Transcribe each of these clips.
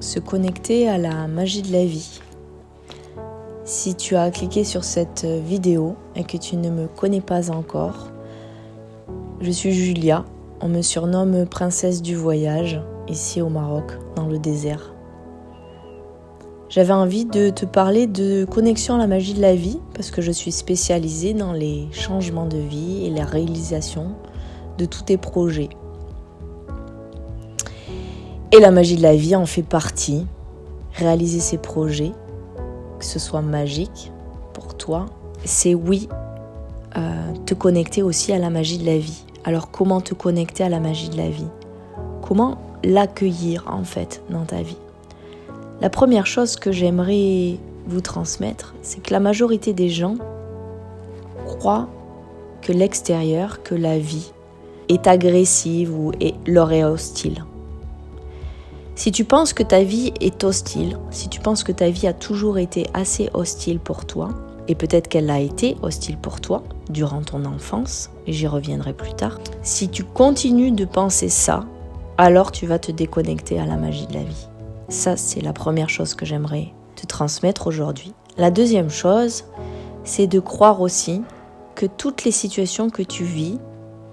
se connecter à la magie de la vie. Si tu as cliqué sur cette vidéo et que tu ne me connais pas encore, je suis Julia, on me surnomme princesse du voyage, ici au Maroc, dans le désert. J'avais envie de te parler de connexion à la magie de la vie parce que je suis spécialisée dans les changements de vie et la réalisation de tous tes projets. Et la magie de la vie en fait partie. Réaliser ces projets, que ce soit magique pour toi, c'est te connecter aussi à la magie de la vie. Alors comment te connecter à la magie de la vie ? Comment l'accueillir en fait dans ta vie ? La première chose que j'aimerais vous transmettre, c'est que la majorité des gens croient que l'extérieur, que la vie est agressive ou leur est hostile. Si tu penses que ta vie est hostile, si tu penses que ta vie a toujours été assez hostile pour toi, et peut-être qu'elle a été hostile pour toi durant ton enfance, et j'y reviendrai plus tard, si tu continues de penser ça, alors tu vas te déconnecter à la magie de la vie. Ça, c'est la première chose que j'aimerais te transmettre aujourd'hui. La deuxième chose, c'est de croire aussi que toutes les situations que tu vis,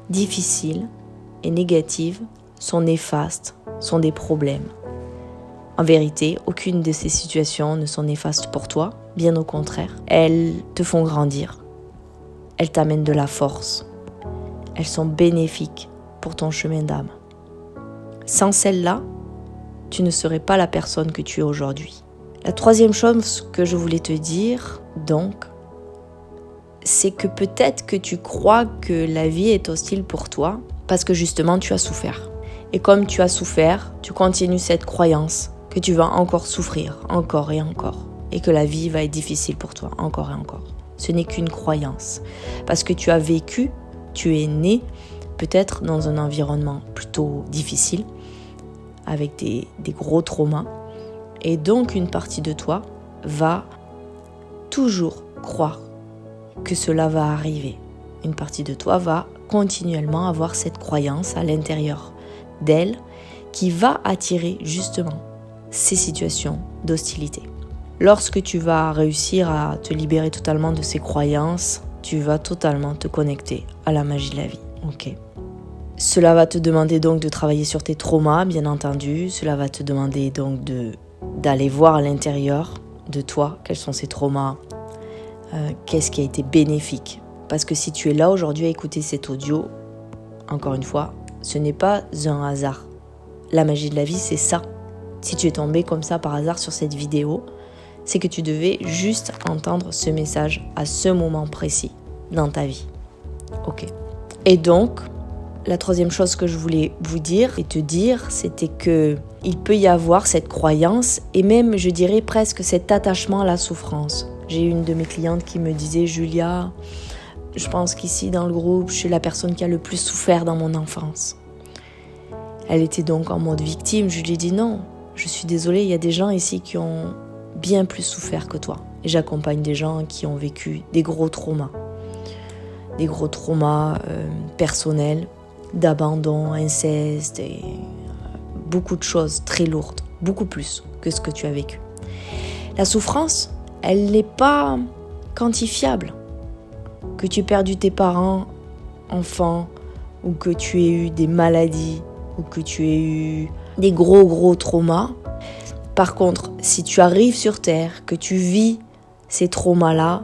difficiles et négatives, sont néfastes, sont des problèmes. En vérité, aucune de ces situations ne sont néfastes pour toi, bien au contraire. Elles te font grandir, elles t'amènent de la force, elles sont bénéfiques pour ton chemin d'âme. Sans celles-là, tu ne serais pas la personne que tu es aujourd'hui. La troisième chose que je voulais te dire, donc, c'est que peut-être que tu crois que la vie est hostile pour toi parce que justement tu as souffert. Et comme tu as souffert, tu continues cette croyance que tu vas encore souffrir, encore et encore, et que la vie va être difficile pour toi, encore et encore. Ce n'est qu'une croyance. Parce que tu as vécu, tu es né peut-être dans un environnement plutôt difficile, avec des gros traumas, et donc une partie de toi va toujours croire que cela va arriver. Une partie de toi va continuellement avoir cette croyance à l'intérieur d'elle qui va attirer justement ces situations d'hostilité. Lorsque tu vas réussir à te libérer totalement de ces croyances, tu vas totalement te connecter à la magie de la vie. Ok. Cela va te demander donc de travailler sur tes traumas, bien entendu. Cela va te demander donc d'aller voir à l'intérieur de toi quels sont ces traumas, qu'est-ce qui a été bénéfique. Parce que si tu es là aujourd'hui à écouter cet audio, encore une fois, ce n'est pas un hasard. La magie de la vie, c'est ça. Si tu es tombé comme ça par hasard sur cette vidéo, c'est que tu devais juste entendre ce message à ce moment précis dans ta vie. Ok. Et donc, la troisième chose que je voulais vous dire et te dire, c'était que il peut y avoir cette croyance et même, je dirais presque cet attachement à la souffrance. J'ai une de mes clientes qui me disait « Julia, je pense qu'ici dans le groupe, je suis la personne qui a le plus souffert dans mon enfance. » Elle était donc en mode victime. Je lui ai dit « Non, je suis désolée, il y a des gens ici qui ont bien plus souffert que toi. » Et j'accompagne des gens qui ont vécu des gros traumas. Des gros traumas personnels, d'abandon, inceste et beaucoup de choses très lourdes, beaucoup plus que ce que tu as vécu. La souffrance, elle n'est pas quantifiable. Que tu aies perdu tes parents, enfants, ou que tu aies eu des maladies, ou que tu aies eu des gros traumas. Par contre, si tu arrives sur Terre, que tu vis ces traumas-là,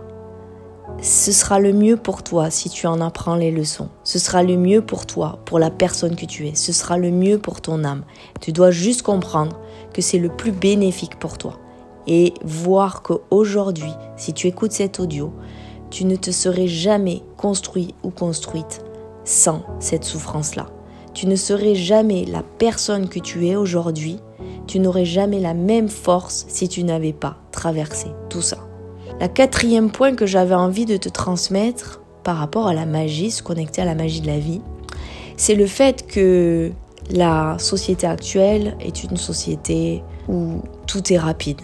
ce sera le mieux pour toi si tu en apprends les leçons. Ce sera le mieux pour toi, pour la personne que tu es. Ce sera le mieux pour ton âme. Tu dois juste comprendre que c'est le plus bénéfique pour toi. Et voir qu'aujourd'hui, si tu écoutes cet audio, tu ne te serais jamais construit ou construite sans cette souffrance-là. Tu ne serais jamais la personne que tu es aujourd'hui. Tu n'aurais jamais la même force si tu n'avais pas traversé tout ça. Le quatrième point que j'avais envie de te transmettre par rapport à la magie, se connecter à la magie de la vie, c'est le fait que la société actuelle est une société où tout est rapide.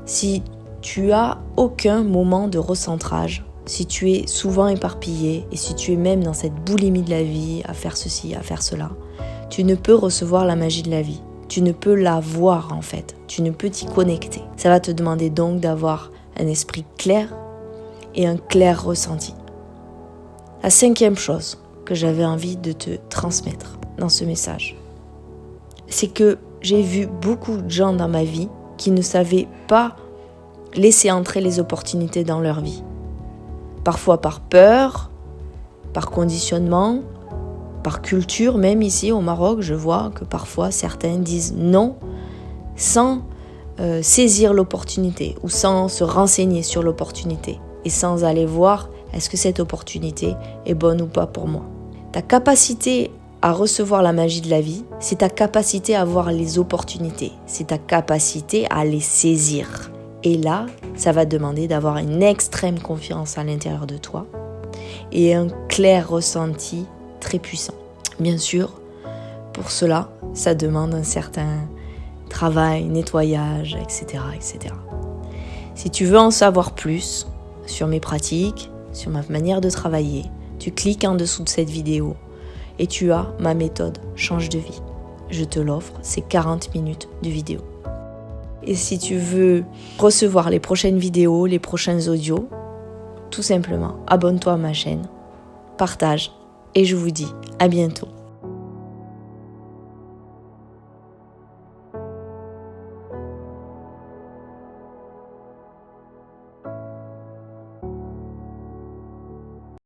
Si tu as aucun moment de recentrage, si tu es souvent éparpillé et si tu es même dans cette boulimie de la vie, à faire ceci, à faire cela, tu ne peux recevoir la magie de la vie Tu ne peux la voir en fait, tu ne peux t'y connecter. Ça va te demander donc d'avoir un esprit clair et un clair ressenti. La 5e chose que j'avais envie de te transmettre dans ce message, c'est que j'ai vu beaucoup de gens dans ma vie qui ne savaient pas laisser entrer les opportunités dans leur vie. Parfois par peur, par conditionnement, par culture, même ici au Maroc, je vois que parfois certains disent non sans saisir l'opportunité ou sans se renseigner sur l'opportunité et sans aller voir est-ce que cette opportunité est bonne ou pas pour moi. Ta capacité à recevoir la magie de la vie, c'est ta capacité à voir les opportunités, c'est ta capacité à les saisir. Et là, ça va demander d'avoir une extrême confiance à l'intérieur de toi et un clair ressenti très puissant. Bien sûr, pour cela, ça demande un certain travail, nettoyage, etc., etc. Si tu veux en savoir plus sur mes pratiques, sur ma manière de travailler, tu cliques en dessous de cette vidéo et tu as ma méthode Change de vie. Je te l'offre, c'est 40 minutes de vidéo. Et si tu veux recevoir les prochaines vidéos, les prochains audios, tout simplement, abonne-toi à ma chaîne, partage et je vous dis à bientôt.